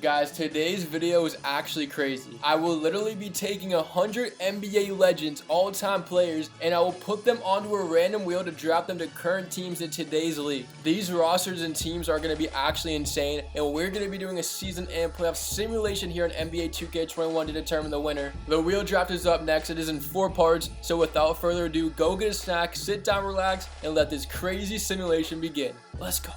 Guys, today's video is actually crazy. I will literally be taking 100 NBA legends, all-time players, and I will put them onto a random wheel to draft them to current teams in today's league. These rosters and teams are going to be actually insane, and we're going to be doing a season and playoff simulation here in NBA 2K21 to determine the winner. The wheel draft is up next. It is in 4 parts, so without further ado, go get a snack, sit down, relax, and let this crazy simulation begin. Let's go.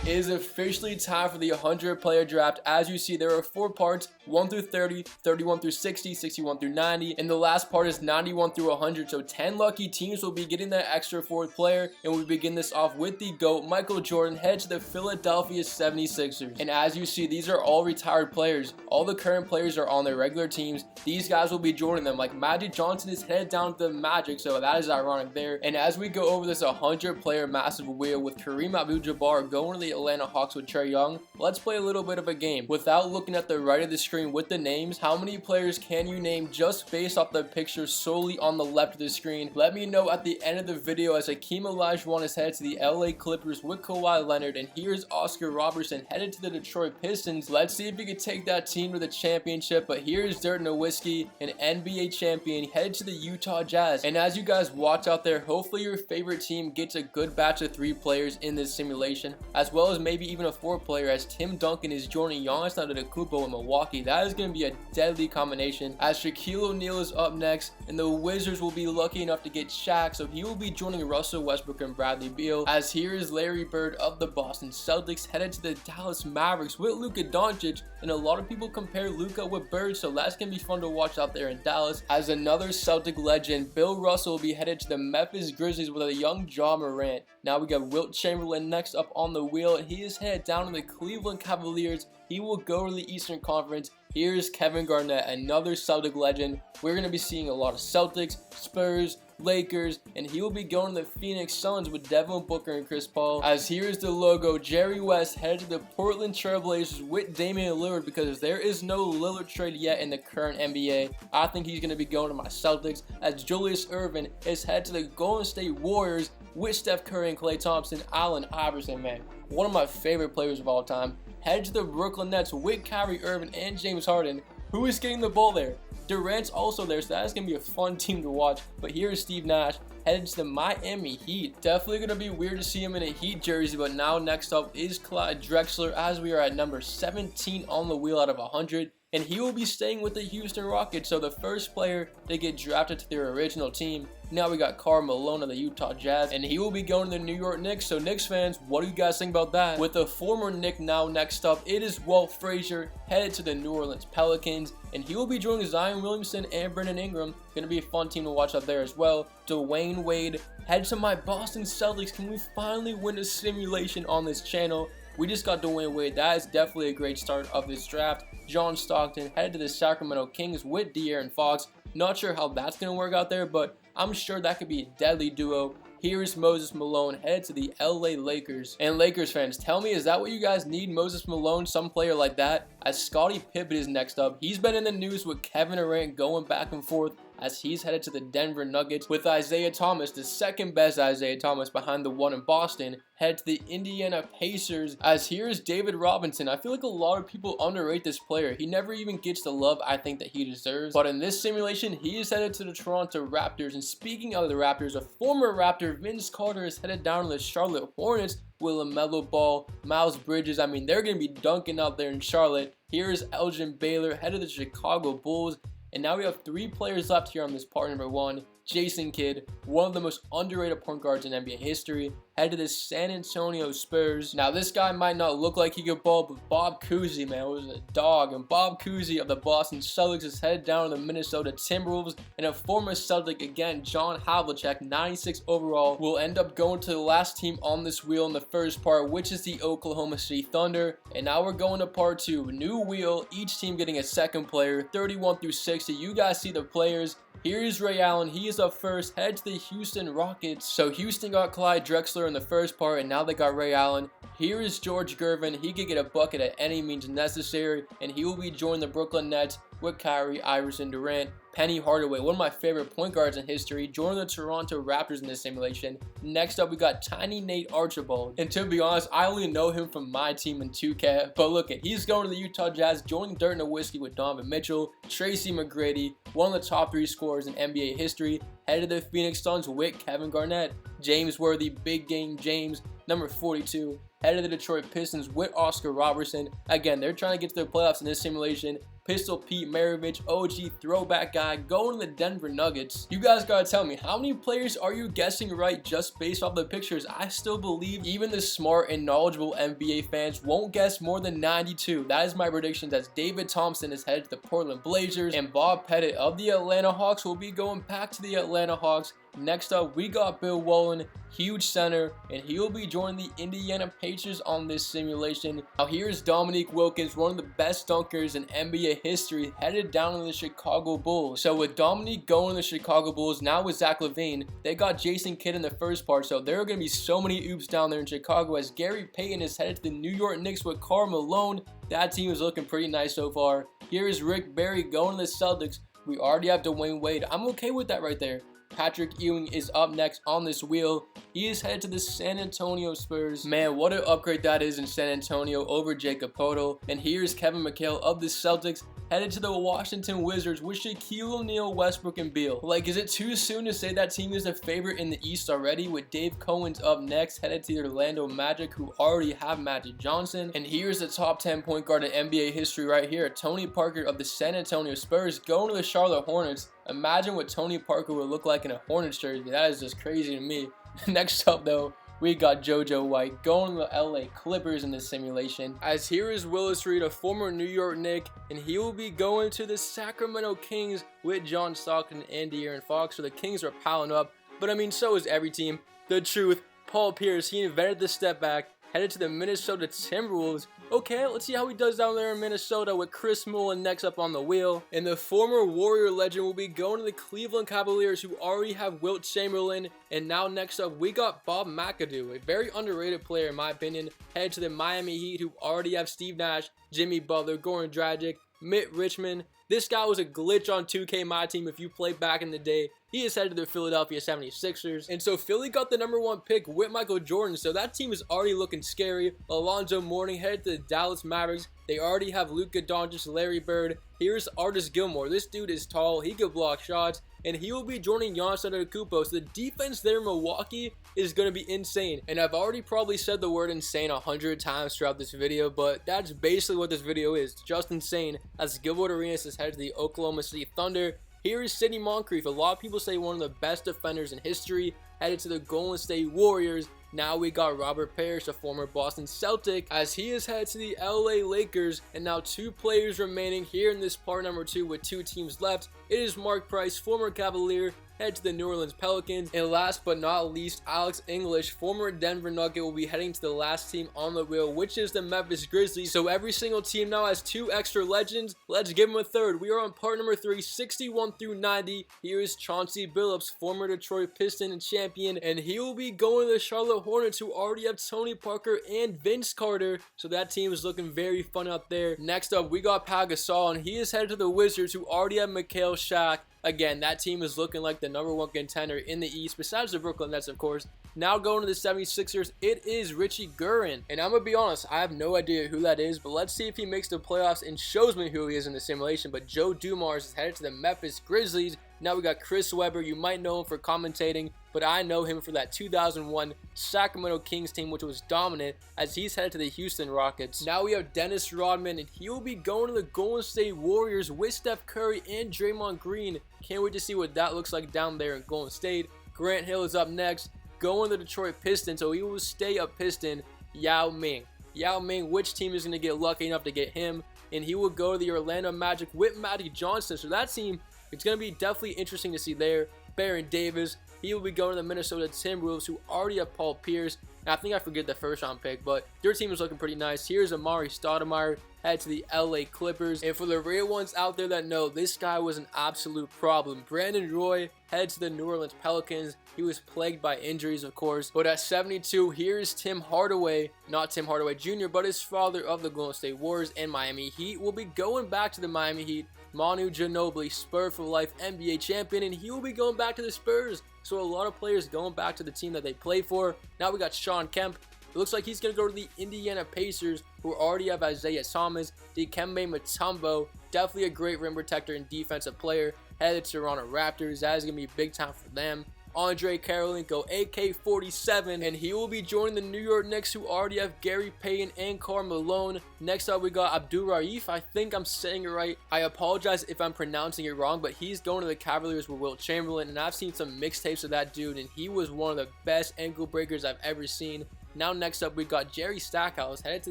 It is officially time for the 100 player draft. As you see, there are 4 parts, 1 through 30, 31 through 60, 61 through 90, and the last part is 91 through 100. So 10 lucky teams will be getting that extra 4th player, and we begin this off with the GOAT, Michael Jordan, head to the Philadelphia 76ers. And as you see, these are all retired players. All the current players are on their regular teams. These guys will be joining them. Like Magic Johnson is headed down to the Magic, so that is ironic there. And as we go over this 100 player massive wheel with Kareem Abdul-Jabbar going to the Atlanta Hawks with Trae Young, let's play a little bit of a game. Without looking at the right of the screen with the names, how many players can you name just based off the picture solely on the left of the screen? Let me know at the end of the video, as Hakeem Olajuwon is headed to the LA Clippers with Kawhi Leonard, and here's Oscar Robertson headed to the Detroit Pistons. Let's see if he can take that team to the championship. But here's Dirk Nowitzki, an NBA champion, headed to the Utah Jazz. And as you guys watch out there, hopefully your favorite team gets a good batch of 3 players in this simulation, as well as maybe even a 4th player, as Tim Duncan is joining Giannis Antetokounmpo in Milwaukee. That is going to be a deadly combination, as Shaquille O'Neal is up next, and the Wizards will be lucky enough to get Shaq, so he will be joining Russell Westbrook and Bradley Beal. As here is Larry Bird of the Boston Celtics headed to the Dallas Mavericks with Luka Doncic, and a lot of people compare Luka with Bird, so that's going to be fun to watch out there in Dallas. As another Celtic legend, Bill Russell will be headed to the Memphis Grizzlies with a young Ja Morant. Now we got Wilt Chamberlain next up on the wheel, and he is headed down to the Cleveland Cavaliers. He will go to the Eastern Conference. Here's Kevin Garnett, another Celtic legend. We're going to be seeing a lot of Celtics, Spurs, Lakers, and he will be going to the Phoenix Suns with Devin Booker and Chris Paul. As here's the logo, Jerry West headed to the Portland Trail Blazers with Damian Lillard, because there is no Lillard trade yet in the current NBA. I think he's going to be going to my Celtics, as Julius Erving is headed to the Golden State Warriors with Steph Curry and Klay Thompson. Allen Iverson, man, one of my favorite players of all time, headed to the Brooklyn Nets with Kyrie Irving and James Harden. Who is getting the ball there? Durant's also there, so that's going to be a fun team to watch. But here is Steve Nash headed to the Miami Heat. Definitely going to be weird to see him in a Heat jersey, but now next up is Clyde Drexler, as we are at number 17 on the wheel out of 100. And he will be staying with the Houston Rockets, so the first player to get drafted to their original team. Now we got Karl Malone of the Utah Jazz, and he will be going to the New York Knicks. So Knicks fans, what do you guys think about that? With a former Knick now next up, it is Walt Frazier headed to the New Orleans Pelicans, and he will be joining Zion Williamson and Brandon Ingram. Going to be a fun team to watch out there as well. Dwayne Wade head to my Boston Celtics. Can we finally win a simulation on this channel? We just got Dwayne Wade. That is definitely a great start of this draft. John Stockton headed to the Sacramento Kings with De'Aaron Fox. Not sure how that's going to work out there, but I'm sure that could be a deadly duo. Here is Moses Malone headed to the LA Lakers. And Lakers fans, tell me, is that what you guys need? Moses Malone, some player like that? As Scottie Pippen is next up. He's been in the news with Kevin Durant going back and forth, as he's headed to the Denver Nuggets with Isaiah Thomas, the second best Isaiah Thomas behind the one in Boston, head to the Indiana Pacers. As here's David Robinson. I feel like a lot of people underrate this player. He never even gets the love I think that he deserves. But in this simulation, he is headed to the Toronto Raptors. And speaking of the Raptors, a former Raptor, Vince Carter, is headed down to the Charlotte Hornets with LaMelo Ball, Miles Bridges. I mean, they're going to be dunking out there in Charlotte. Here's Elgin Baylor headed to the Chicago Bulls. And now we have 3 players left here on this part number 1. Jason Kidd, one of the most underrated point guards in NBA history, headed to the San Antonio Spurs. Now this guy might not look like he could ball, but Bob Cousy, man, was a dog. And Bob Cousy of the Boston Celtics is headed down to the Minnesota Timberwolves. And a former Celtic, again, John Havlicek, 96 overall, will end up going to the last team on this wheel in the first part, which is the Oklahoma City Thunder. And now we're going to part 2, new wheel, each team getting a second player, 31 through 60. You guys see the players. Here's Ray Allen. He is up first, head to the Houston Rockets. So Houston got Clyde Drexler in the first part, and now they got Ray Allen. Here is George Gervin. He could get a bucket at any means necessary, and he will be joining the Brooklyn Nets with Kyrie, Iverson, Durant. Penny Hardaway, one of my favorite point guards in history, joining the Toronto Raptors in this simulation. Next up, we got Tiny Nate Archibald. And to be honest, I only know him from my team in 2K. But look at, he's going to the Utah Jazz, joining Dirt and a Whiskey with Donovan Mitchell, Tracy McGrady, one of the top 3 scorers in NBA history, headed to the Phoenix Suns with Kevin Garnett, James Worthy, Big Game James, number 42, headed to the Detroit Pistons with Oscar Robertson. Again, they're trying to get to the playoffs in this simulation. Pistol Pete Maravich, OG throwback guy, going to the Denver Nuggets. You guys gotta tell me, how many players are you guessing right just based off the pictures? I still believe even the smart and knowledgeable NBA fans won't guess more than 92. That is my prediction, as David Thompson is headed to the Portland Blazers, and Bob Pettit of the Atlanta Hawks will be going back to the Atlanta Hawks. Next up, we got Bill Wallen, huge center, and he will be joining the Indiana Pacers on this simulation. Now here's Dominique Wilkins, one of the best dunkers in NBA history, headed down to the Chicago Bulls. So with Dominique going to the Chicago Bulls, now with Zach LaVine, they got Jason Kidd in the first part, so there are going to be so many oops down there in Chicago, as Gary Payton is headed to the New York Knicks with Karl Malone. That team is looking pretty nice so far. Here is Rick Barry going to the Celtics. We already have Dwayne Wade. I'm okay with that right there. Patrick Ewing is up next on this wheel. He is headed to the San Antonio Spurs. Man, what an upgrade that is in San Antonio over Jacob Poeltl. And here's Kevin McHale of the Celtics, headed to the Washington Wizards with Shaquille O'Neal, Westbrook, and Beal. Like, is it too soon to say that team is a favorite in the East already? With Dave Cohen's up next, headed to the Orlando Magic, who already have Magic Johnson. And here's the top 10 point guard in NBA history right here, Tony Parker of the San Antonio Spurs, going to the Charlotte Hornets. Imagine what Tony Parker would look like in a Hornets jersey. That is just crazy to me. Next up, though, we got JoJo White going to the LA Clippers in this simulation. As here is Willis Reed, a former New York Knick, and he will be going to the Sacramento Kings with John Stockton and De'Aaron Fox. So the Kings are piling up, but I mean, so is every team. The truth, Paul Pierce, he invented the step back, headed to the Minnesota Timberwolves. Okay, let's see how he does down there in Minnesota with Chris Mullin next up on the wheel. And the former Warrior legend will be going to the Cleveland Cavaliers, who already have Wilt Chamberlain. And now next up, we got Bob McAdoo, a very underrated player in my opinion, headed to the Miami Heat, who already have Steve Nash, Jimmy Butler, Goran Dragic, Mitt Richmond. This guy was a glitch on 2K My Team if you played back in the day. He is headed to the Philadelphia 76ers. And so Philly got the #1 pick with Michael Jordan, so that team is already looking scary. Alonzo Mourning headed to the Dallas Mavericks. They already have Luka Doncic, Larry Bird. Here's Artis Gilmore. This dude is tall. He can block shots, and he will be joining Giannis Antetokounmpo. So the defense there in Milwaukee is going to be insane. And I've already probably said the word insane 100 times throughout this video, but that's basically what this video is. Just insane, as Gilbert Arenas is headed to the Oklahoma City Thunder. Here is Sidney Moncrief, a lot of people say one of the best defenders in history, headed to the Golden State Warriors. Now we got Robert Parrish, a former Boston Celtic, as he is headed to the LA Lakers. And now 2 players remaining here in this part number 2 with 2 teams left. It is Mark Price, former Cavalier, head to the New Orleans Pelicans. And last but not least, Alex English, former Denver Nugget, will be heading to the last team on the wheel, which is the Memphis Grizzlies. So every single team now has 2 extra legends. Let's give them a third. We are on part number 3, 61 through 90. Here is Chauncey Billups, former Detroit Piston and champion, and he will be going to the Charlotte Hornets, who already have Tony Parker and Vince Carter. So that team is looking very fun out there. Next up, we got Pau Gasol, and he is headed to the Wizards, who already have Mikhail Shaq. Again, that team is looking like the #1 contender in the East, besides the Brooklyn Nets, of course. Now going to the 76ers, it is Richie Guerin. And I'm going to be honest, I have no idea who that is, but let's see if he makes the playoffs and shows me who he is in the simulation. But Joe Dumars is headed to the Memphis Grizzlies. Now we got Chris Webber. You might know him for commentating, but I know him for that 2001 Sacramento Kings team, which was dominant, as he's headed to the Houston Rockets. Now we have Dennis Rodman, and he will be going to the Golden State Warriors with Steph Curry and Draymond Green. Can't wait to see what that looks like down there in Golden State. Grant Hill is up next, going to the Detroit Pistons, so he will stay a Piston. Yao Ming. Yao Ming, which team is going to get lucky enough to get him? And he will go to the Orlando Magic with Magic Johnson. So that team, it's going to be definitely interesting to see there. Baron Davis, he will be going to the Minnesota Timberwolves, who already have Paul Pierce. And I think I forget the first round pick, but their team is looking pretty nice. Here's Amari Stoudemire, head to the LA Clippers. And for the real ones out there that know, this guy was an absolute problem. Brandon Roy, head to the New Orleans Pelicans. He was plagued by injuries, of course. But at 72, here's Tim Hardaway. Not Tim Hardaway Jr., but his father of the Golden State Warriors and Miami Heat will be going back to the Miami Heat. Manu Ginobili, Spur for life NBA champion, and he will be going back to the Spurs. So a lot of players going back to the team that they play for. Now we got Shawn Kemp. It looks like he's going to go to the Indiana Pacers, who already have Isaiah Thomas, Dikembe Mutombo, definitely a great rim protector and defensive player. Headed to Toronto Raptors, that is going to be big time for them. Andre Karolinko, AK-47, and he will be joining the New York Knicks, who already have Gary Payton and Karl Malone. Next up, we got Abdul Raif. I think I'm saying it right. I apologize if I'm pronouncing it wrong, but he's going to the Cavaliers with Wilt Chamberlain, and I've seen some mixtapes of that dude, and he was one of the best ankle breakers I've ever seen. Now next up, we got Jerry Stackhouse headed to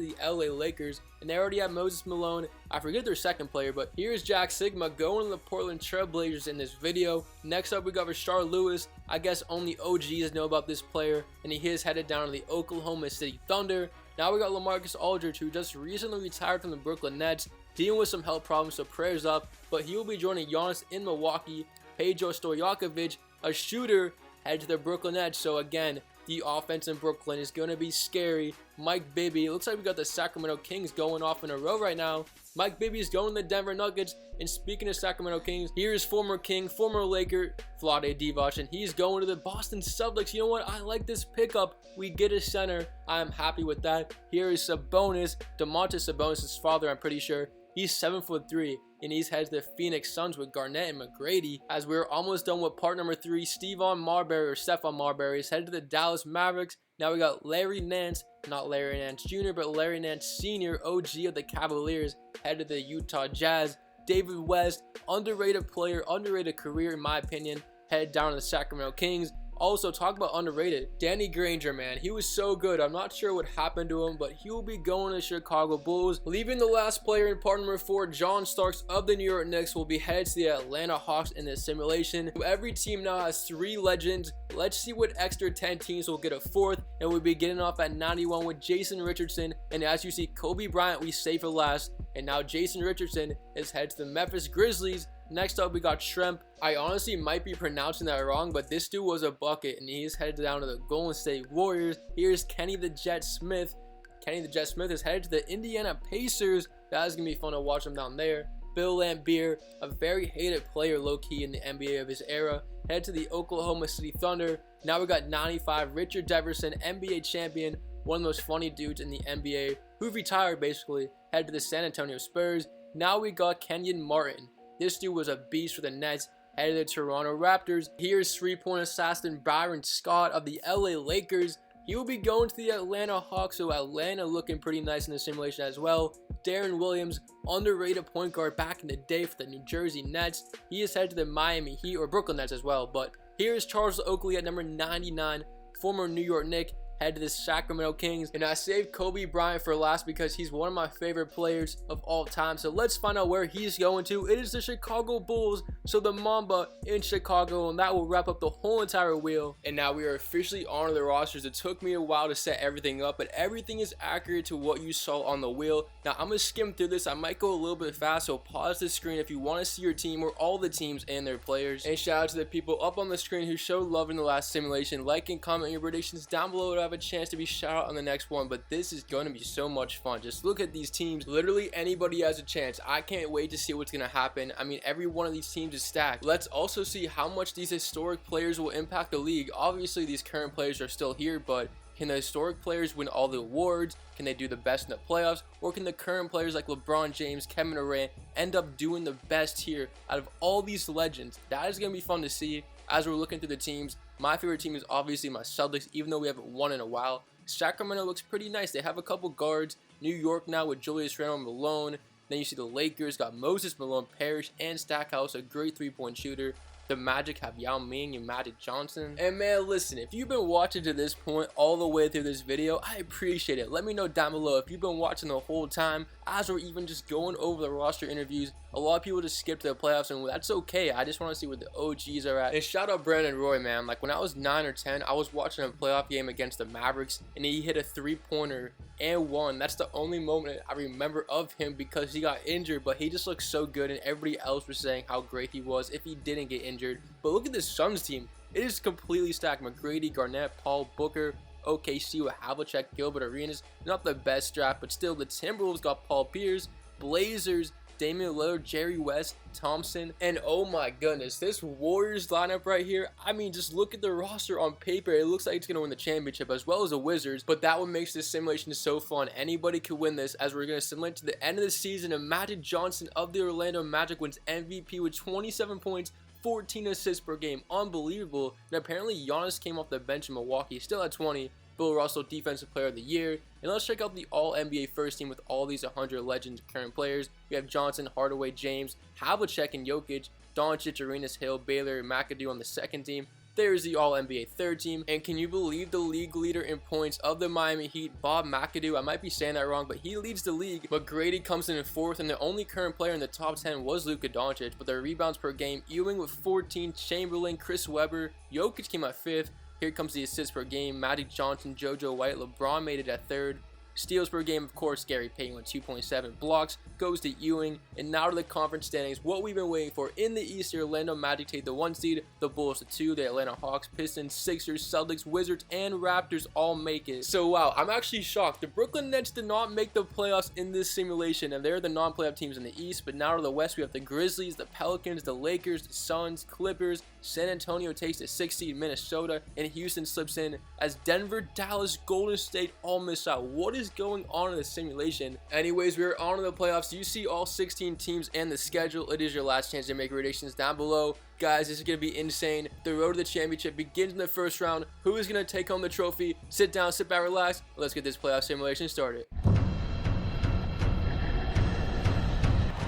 the LA Lakers, and they already have Moses Malone. I forget their second player, but here's Jack Sigma going to the Portland Trail Blazers in this video. Next up, we got Rashard Lewis. I guess only OGs know about this player, and he is headed down to the Oklahoma City Thunder. Now we got LaMarcus Aldridge, who just recently retired from the Brooklyn Nets, dealing with some health problems, so prayers up, but he will be joining Giannis in Milwaukee. Pedro Stojakovic, a shooter, headed to the Brooklyn Nets. So again, the offense in Brooklyn is going to be scary. Mike Bibby, it looks like we got the Sacramento Kings going off in a row right now. Mike Bibby is going to the Denver Nuggets. And speaking of Sacramento Kings, here's former King, former Laker, Vlade Divac, and he's going to the Boston Celtics. You know what? I like this pickup. We get a center. I am happy with that. Here is Sabonis, Domantas Sabonis' father, I'm pretty sure. He's 7'3", and he's headed to the Phoenix Suns with Garnett and McGrady. As we're almost done with part number 3, Stephon Marbury is headed to the Dallas Mavericks. Now we got Larry Nance, not Larry Nance Jr., but Larry Nance Sr., OG of the Cavaliers, headed to the Utah Jazz. David West, underrated player, underrated career in my opinion, headed down to the Sacramento Kings. Also, talk about underrated. Danny Granger, man, he was so good. I'm not sure what happened to him, but he will be going to the Chicago Bulls. Leaving the last player in part number 4, John Starks of the New York Knicks, will be headed to the Atlanta Hawks in this simulation. Every team now has 3 legends. Let's see what extra 10 teams will get a 4th, and we'll be getting off at 91 with Jason Richardson. And as you see, Kobe Bryant we saved for last, and now Jason Richardson is headed to the Memphis Grizzlies. Next up, we got Shrimp. I honestly might be pronouncing that wrong, but this dude was a bucket, and he's headed down to the Golden State Warriors. Here's Kenny the Jet Smith. Kenny the Jet Smith is headed to the Indiana Pacers. That is going to be fun to watch him down there. Bill Laimbeer, a very hated player low-key in the NBA of his era, headed to the Oklahoma City Thunder. Now we got 95, Richard Jefferson, NBA champion, one of the most funny dudes in the NBA, who retired basically, headed to the San Antonio Spurs. Now we got Kenyon Martin. This dude was a beast for the Nets, headed to the Toronto Raptors. Here's 3-point assassin Byron Scott of the LA Lakers. He will be going to the Atlanta Hawks, so Atlanta looking pretty nice in the simulation as well. Darren Williams, underrated point guard back in the day for the New Jersey Nets. He is headed to the Miami Heat, or Brooklyn Nets as well. But here's Charles Oakley at number 99, former New York Knick, head to the Sacramento Kings. And I saved Kobe Bryant for last because he's one of my favorite players of all time. So let's find out where he's going to. It is the Chicago Bulls, so the Mamba in Chicago, and that will wrap up the whole entire wheel. And now we are officially on the rosters. It took me a while to set everything up, but everything is accurate to what you saw on the wheel. Now I'm gonna skim through this. I might go a little bit fast, so pause the screen if you want to see your team or all the teams and their players. And shout out to the people up on the screen who showed love in the last simulation. Like and comment your predictions down below to have a chance to be shout out on the next one. But this is going to be so much fun. Just look at these teams. Literally anybody has a chance. I can't wait to see what's going to happen. I mean, every one of these teams is stacked. Let's also see how much these historic players will impact the league. Obviously these current players are still here, but can the historic players win all the awards? Can they do the best in the playoffs? Or can the current players like LeBron James, Kevin Durant end up doing the best here out of all these legends? That is going to be fun to see as we're looking through the teams. My favorite team is obviously my Celtics, even though we haven't won in a while. Sacramento looks pretty nice. They have a couple guards. New York now with Julius Randle and Malone. Then you see the Lakers got Moses Malone, Parrish, and Stackhouse, a great three-point shooter. The Magic have Yao Ming and Magic Johnson. And man, listen, if you've been watching to this point all the way through this video, I appreciate it. Let me know down below if you've been watching the whole time, as we're even just going over the roster interviews. A lot of people just skip to the playoffs, and that's okay. I just want to see where the OGs are at. And shout out Brandon Roy, man. Like when I was 9 or 10, I was watching a playoff game against the Mavericks, and he hit a three-pointer and won. That's the only moment I remember of him because he got injured, but he just looked so good, and everybody else was saying how great he was if he didn't get injured. But look at this Suns team. It is completely stacked. McGrady, Garnett, Paul, Booker, OKC with Havlicek, Gilbert Arenas. Not the best draft, but still the Timberwolves got Paul Pierce. Blazers, Damian Lillard, Jerry West, Thompson, and oh my goodness, this Warriors lineup right here, I mean, just look at the roster on paper. It looks like it's going to win the championship as well as the Wizards, but that what makes this simulation so fun. Anybody could win this, as we're going to simulate to the end of the season, and Magic Johnson of the Orlando Magic wins MVP with 27 points, 14 assists per game. Unbelievable. And apparently Giannis came off the bench in Milwaukee, still at 20. Bill Russell Defensive Player of the Year. And let's check out the All-NBA first team with all these 100 legends current players. We have Johnson, Hardaway, James, Havlicek, and Jokic, Doncic, Arenas, Hill, Baylor, and McAdoo on the second team. There's the All-NBA third team. And can you believe the league leader in points of the Miami Heat, Bob McAdoo? I might be saying that wrong, but he leads the league. But Grady comes in fourth, and the only current player in the top 10 was Luka Doncic. But their rebounds per game, Ewing with 14, Chamberlain, Chris Webber, Jokic came at fifth. Here comes the assists per game, Magic Johnson, JoJo White, LeBron made it at third. Steals per game, of course, Gary Payton with 2.7. Blocks goes to Ewing. And now to the conference standings, what we've been waiting for. In the East, the Orlando Magic take the 1 seed, the Bulls the 2, the Atlanta Hawks, Pistons, Sixers, Celtics, Wizards, and Raptors all make it. So wow, I'm actually shocked. The Brooklyn Nets did not make the playoffs in this simulation, and they're the non-playoff teams in the East. But now to the West, we have the Grizzlies, the Pelicans, the Lakers, the Suns, Clippers. San Antonio takes the 6th seed, Minnesota, and Houston slips in as Denver, Dallas, Golden State all miss out. What is going on in the simulation? Anyways, we're on to the playoffs. You see all 16 teams and the schedule. It is your last chance to make predictions down below. Guys, this is going to be insane. The road to the championship begins in the first round. Who is going to take home the trophy? Sit down, sit back, relax. Let's get this playoff simulation started.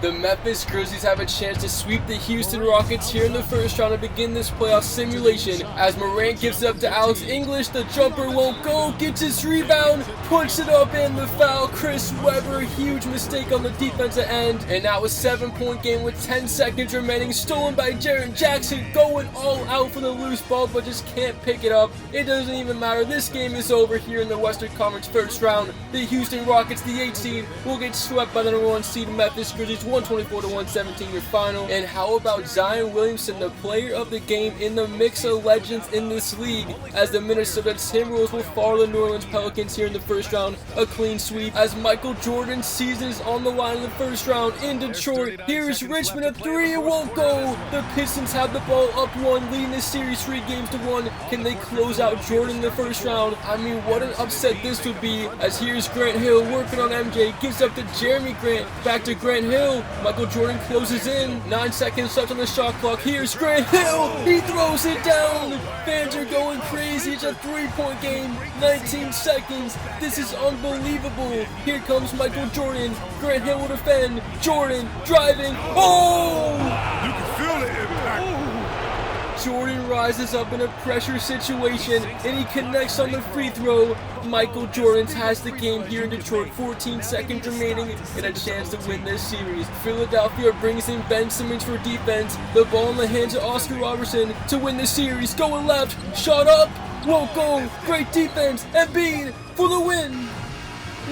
The Memphis Grizzlies have a chance to sweep the Houston Rockets here in the first round to begin this playoff simulation. As Morant gives it up to Alex English, the jumper won't go, gets his rebound, puts it up, and the foul. Chris Webber, huge mistake on the defensive end. And now a 7-point game with 10 seconds remaining, stolen by Jaren Jackson, going all out for the loose ball, but just can't pick it up. It doesn't even matter. This game is over here in the Western Conference first round. The Houston Rockets, the 8th seed, will get swept by the number 1 seed Memphis Grizzlies. 124-117 your final. And how about Zion Williamson, the player of the game in the mix of legends in this league, as the Minnesota Timberwolves will follow the New Orleans Pelicans here in the first round. A clean sweep as Michael Jordan's season is on the line in the first round in Detroit. Here's Richmond, a 3, it won't go. The Pistons have the ball up 1, leading the series 3-1. Can they close out Jordan in the first round? I mean, what an upset this would be, as here's Grant Hill working on MJ, gives up to Jeremy Grant, back to Grant Hill. Michael Jordan closes in. 9 seconds left on the shot clock. Here's Grant Hill. He throws it down. Fans are going crazy. It's a 3-point game. 19 seconds. This is unbelievable. Here comes Michael Jordan. Grant Hill will defend. Jordan driving. Oh! You can feel the impact. Jordan rises up in a pressure situation, and he connects on the free throw. Michael Jordan has the game here in Detroit. 14 seconds remaining and a chance to win this series. Philadelphia brings in Ben Simmons for defense. The ball in the hands of Oscar Robertson to win the series. Going left, shot up, won't go. Great defense. Embiid for the win.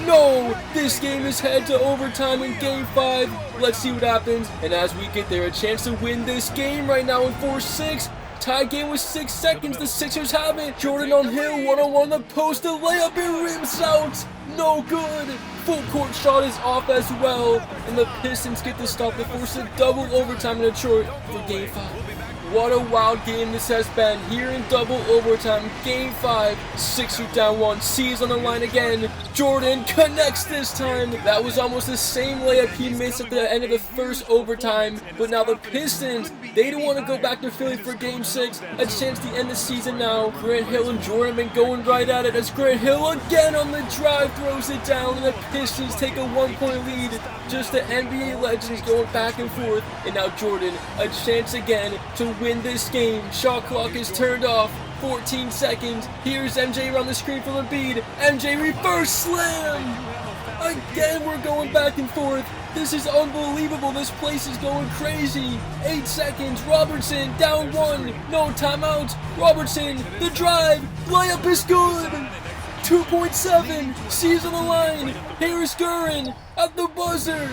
No, this game is headed to overtime in Game 5. Let's see what happens. And as we get there, a chance to win this game right now in 4-6. Tie game with 6 seconds. The Sixers have it. Jordan on Hill, one-on-one the post. The layup, it rims out. No good. Full court shot is off as well. And the Pistons get the stop to force a double overtime in Detroit for Game 5. What a wild game this has been here in double overtime. Game 5, Sixers down 1. C's on the line again. Jordan connects this time. That was almost the same layup he missed at the end of the first overtime. But now the Pistons, they don't want to go back to Philly for Game 6. A chance to end the season now. Grant Hill and Jordan have been going right at it as Grant Hill again on the drive throws it down. And the Pistons take a 1-point lead. Just the NBA legends going back and forth. And now Jordan, a chance again to win this game. Shot clock is turned off. 14 seconds. Here's MJ around the screen from Embiid. MJ reverse slam. Again, we're going back and forth. This is unbelievable. This place is going crazy. 8 seconds. Robertson down 1. No timeouts. Robertson, the drive. Layup is good. 2.7. C's on the line. Harris Gurin at the buzzer.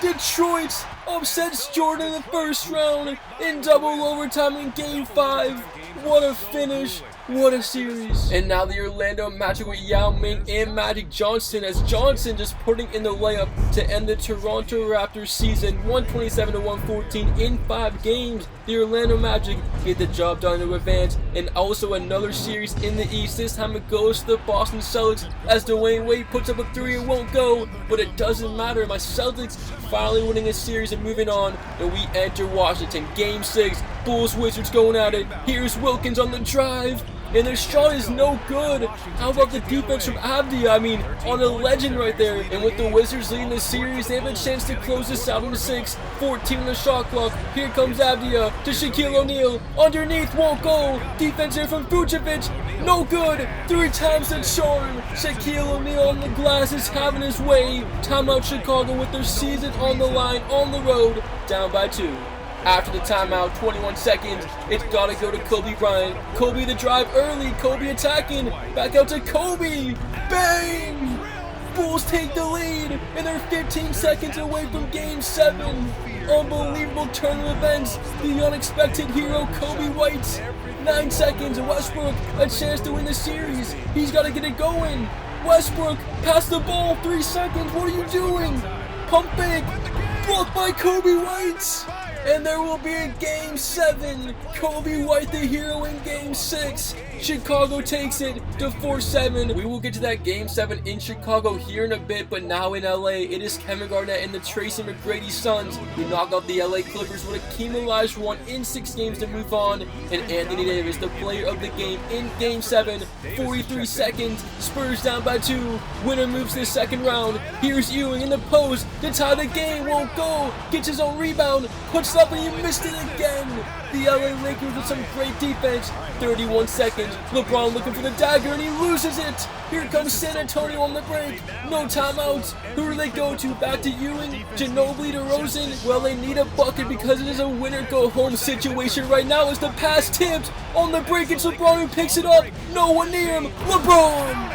Detroit upsets Jordan in the first round in double overtime in Game 5. What a finish. What a series. And now the Orlando Magic with Yao Ming and Magic Johnson, as Johnson just putting in the layup to end the Toronto Raptors season 127-114 in 5 games. The Orlando Magic get the job done to advance, and also another series in the East. This time it goes to the Boston Celtics as Dwayne Wade puts up a 3, it won't go, but it doesn't matter. My Celtics finally winning a series and moving on, and we enter Washington. Game 6, Bulls-Wizards going at it. Here's Wilkins on the drive, and their shot is no good. How about the defense from Avdia? I mean, on a legend right there. And with the Wizards leading the series, they have a chance to close this out in 6. 14 on the shot clock. Here comes Avdia to Shaquille O'Neal. Underneath, won't go. Defense here from Vucevic. No good. 3 times the charm. Shaquille O'Neal on the glass is having his way. Timeout Chicago with their season on the line, on the road, down by 2. After the timeout, 21 seconds, it's gotta go to Kobe Bryant. Kobe the drive early, Kobe attacking, back out to Kobe, bang! Bulls take the lead, and they're 15 seconds away from Game 7. Unbelievable turn of events, the unexpected hero Kobe White. 9 seconds, Westbrook, a chance to win the series. He's gotta get it going. Westbrook, pass the ball, 3 seconds, what are you doing? Pump fake, blocked by Kobe White. And there will be a Game 7. Kobe White the hero in Game 6. Chicago takes it to 4-7. We will get to that Game 7 in Chicago here in a bit, but now in LA, it is Kevin Garnett and the Tracy McGrady Suns who knock off the LA Clippers with a Elijah run in 6 games to move on. And Anthony Davis, the player of the game in Game 7, 43 seconds, Spurs down by 2. Winner moves to the second round. Here's Ewing in the post to tie the game, won't go. Gets his own rebound, puts it up, and he missed it again. The LA Lakers with some great defense. 31 seconds. LeBron looking for the dagger and he loses it. Here comes San Antonio on the break. No timeouts. Who do they go to? Back to Ewing? Ginobili to Rosen? Well, they need a bucket because it is a winner-go-home situation right now as the pass tipped. On the break, it's LeBron who picks it up. No one near him. LeBron!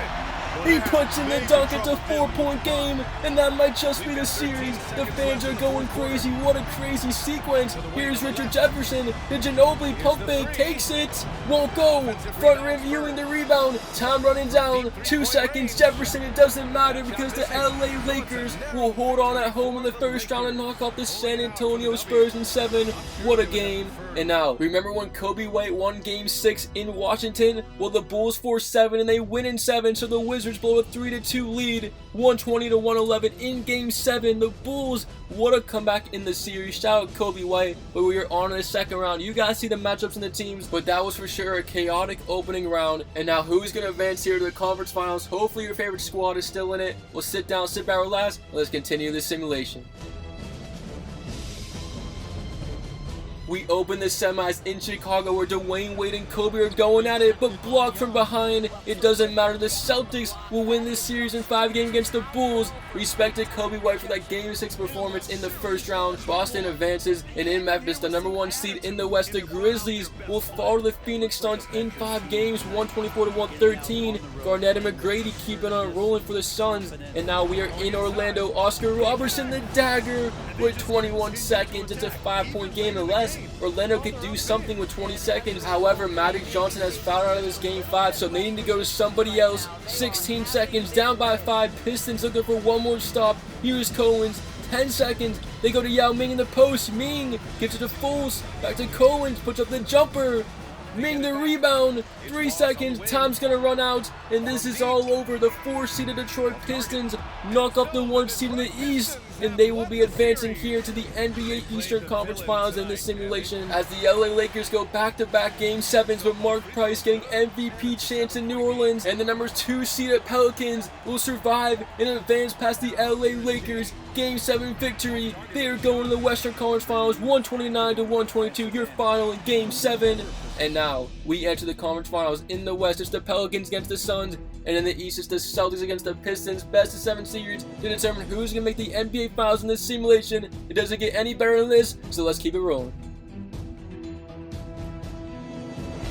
He puts in the dunk. It's a 4-point game, and that might just be the series. The fans are going crazy. What a crazy sequence. Here's Richard Jefferson. The Ginobili pump fake takes it. Won't go. Front rim Ewing the rebound. Time running down. 2 seconds. Jefferson, it doesn't matter because the LA Lakers will hold on at home in the first round and knock off the San Antonio Spurs in 7. What a game. And now, remember when Kobe White won Game 6 in Washington? Well, the Bulls force 7 and they win in 7, so the Wizards blow a 3-2 lead, 120-111 in Game 7. The Bulls, what a comeback in the series. Shout out Kobe White. But we are on in the second round. You guys see the matchups in the teams, but that was for sure a chaotic opening round. And now who's going to advance here to the conference finals? Hopefully your favorite squad is still in it. We'll sit down, sit back, relax, and let's continue this simulation. We open the semis in Chicago where Dwayne Wade and Kobe are going at it, but blocked from behind. It doesn't matter. The Celtics will win this series in 5 games against the Bulls. Respect to Kobe White for that Game 6 performance in the first round. Boston advances, and in Memphis, the #1 seed in the West, the Grizzlies will fall to the Phoenix Suns in 5 games, 124-113. Garnett and McGrady keeping on rolling for the Suns, and now we are in Orlando. Oscar Robertson, the dagger, with 21 seconds. It's a 5-point game unless Orlando could do something with 20 seconds. However, Magic Johnson has fouled out of this Game 5, so they need to go to somebody else. 16 seconds, down by 5. Pistons looking for one more stop. Here's Cohen's. 10 seconds. They go to Yao Ming in the post. Ming gives it to Fultz. Back to Cohen's. Puts up the jumper. Ming the rebound. 3 seconds. Time's gonna run out. And this is all over. The 4-seeded Detroit Pistons knock off the 1 seed in the East. And they will be advancing here to the NBA Eastern Conference Finals in this simulation as the LA Lakers go back-to-back Game 7s with Mark Price getting MVP chance in New Orleans, and the #2 seeded Pelicans will survive and advance past the LA Lakers. Game 7 victory. They are going to the Western Conference Finals 129-122. Your final in Game 7. And now, we enter the conference finals. In the West, it's the Pelicans against the Suns. And in the East, it's the Celtics against the Pistons. Best of 7 series to determine who's going to make the NBA Finals in this simulation. It doesn't get any better than this, so let's keep it rolling.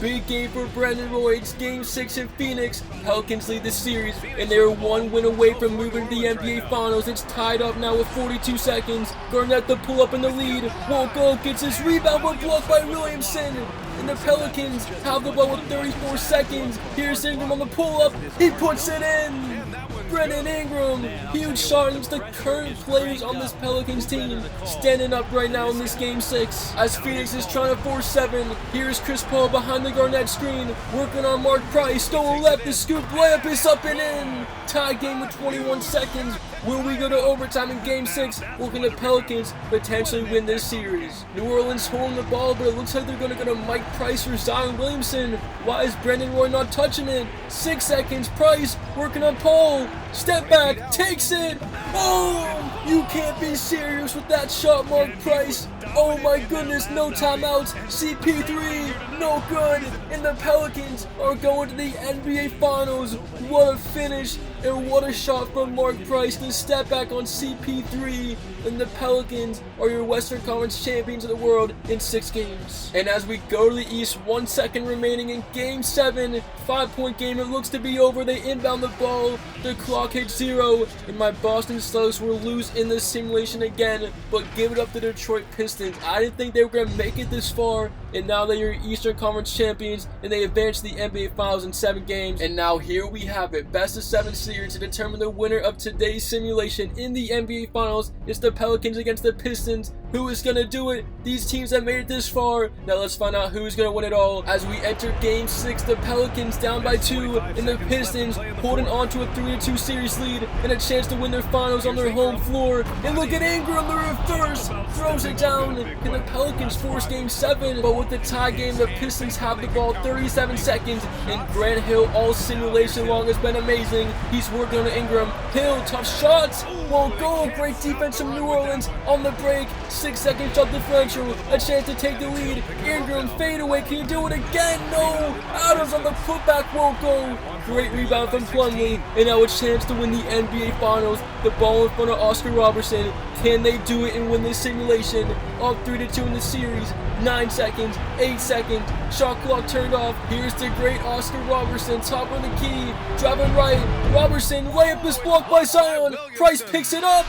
Big game for Brandon Roy. It's Game 6 in Phoenix. Pelicans lead the series, and they are 1 win away from moving to the NBA Finals. It's tied up now with 42 seconds. Garnett the pull up in the lead. Won't go, gets his rebound, but blocked by Williamson. And the Pelicans have the ball with 34 seconds. Here's Ingram on the pull-up. He puts it in. Brandon Ingram, huge shot against the current players on this Pelicans team, standing up right now in this game 6. As Phoenix is trying to force 7, here's Chris Paul behind the Garnett screen, working on Mark Price, going left, the scoop layup is up and in. Tie game with 21 seconds. Will we go to overtime in game 6? Will the Pelicans potentially win this series? New Orleans holding the ball, but it looks like they're going to go to Mike Price or Zion Williamson. Why is Brandon Roy not touching it? 6 seconds, Price working on Paul. Step back, takes it. Oh, you can't be serious with that shot, Mark Price. Oh my goodness, no timeouts. CP3, no good. And the Pelicans are going to the NBA Finals. What a finish and what a shot from Mark Price to step back on CP3. And the Pelicans are your Western Conference champions of the world in 6 games. And as we go to the East, 1 second remaining in game 7, 5-point game, it looks to be over. They inbound the ball, the clock hits 0, and my Boston Celtics will lose in this simulation again, but give it up to Detroit Pistons. I didn't think they were going to make it this far, and now they're your Eastern Conference champions, and they advance to the NBA Finals in 7 games. And now here we have it, best of 7 series to determine the winner of today's simulation in the NBA Finals. It's the Pelicans against the Pistons. Who is going to do it? These teams have made it this far. Now let's find out who's going to win it all. As we enter game 6, the Pelicans down by 2, and the Pistons holding on to a 3-2 series lead and a chance to win their finals on their home floor. And look at Ingram, the reverse, throws it down. Can the Pelicans force game 7? But with the tie game, the Pistons have the ball 37 seconds, and Grant Hill all simulation long has been amazing. He's working on Ingram. Hill, tough shots, won't go. Great defense from New Orleans on the break. 6 seconds shot differential, a chance to take the lead. Ingram fade away, can you do it again? No! Adams on the putback, won't go. Great rebound from Plumlee, and now a chance to win the NBA Finals. The ball in front of Oscar Robertson. Can they do it and win this simulation? Up 3-2 in the series. 9 seconds, 8 seconds, shot clock turned off. Here's the great Oscar Robertson, top of the key, driving right. Robertson, layup is blocked by Zion. Price picks it up.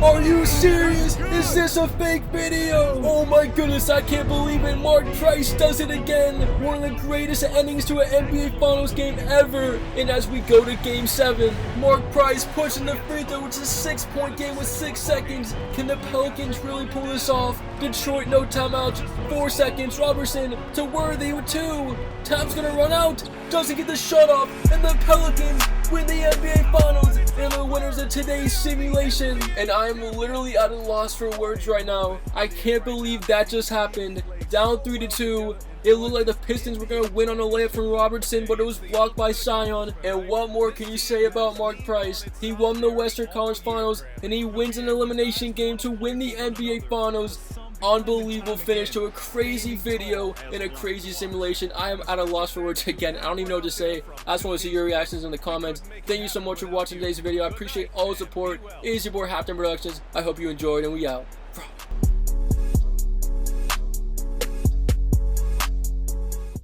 Are you serious? Is this a fake video? Oh my goodness, I can't believe it. Mark Price does it again. One of the greatest endings to an NBA Finals game ever. And as we go to game 7, Mark Price pushing the free throw. It's a 6-point game with 6 seconds. Can the Pelicans really pull this off? Detroit, no timeouts. 4 seconds. Robertson to Worthy with 2. Time's gonna run out. Doesn't get the shot off. And the Pelicans win the NBA Finals and the winners of today's simulation. And I am literally at a loss for words right now. I can't believe that just happened. Down 3-2. It looked like the Pistons were going to win on a layup from Robertson, but it was blocked by Zion. And what more can you say about Mark Price? He won the Western Conference Finals, and he wins an elimination game to win the NBA Finals. Unbelievable finish to a crazy video in a crazy simulation. I am at a loss for words again. I don't even know what to say. I just want to see your reactions in the comments. Thank you so much for watching today's video. I appreciate all the support. It is your boy Halftime Productions. I hope you enjoyed, and we out.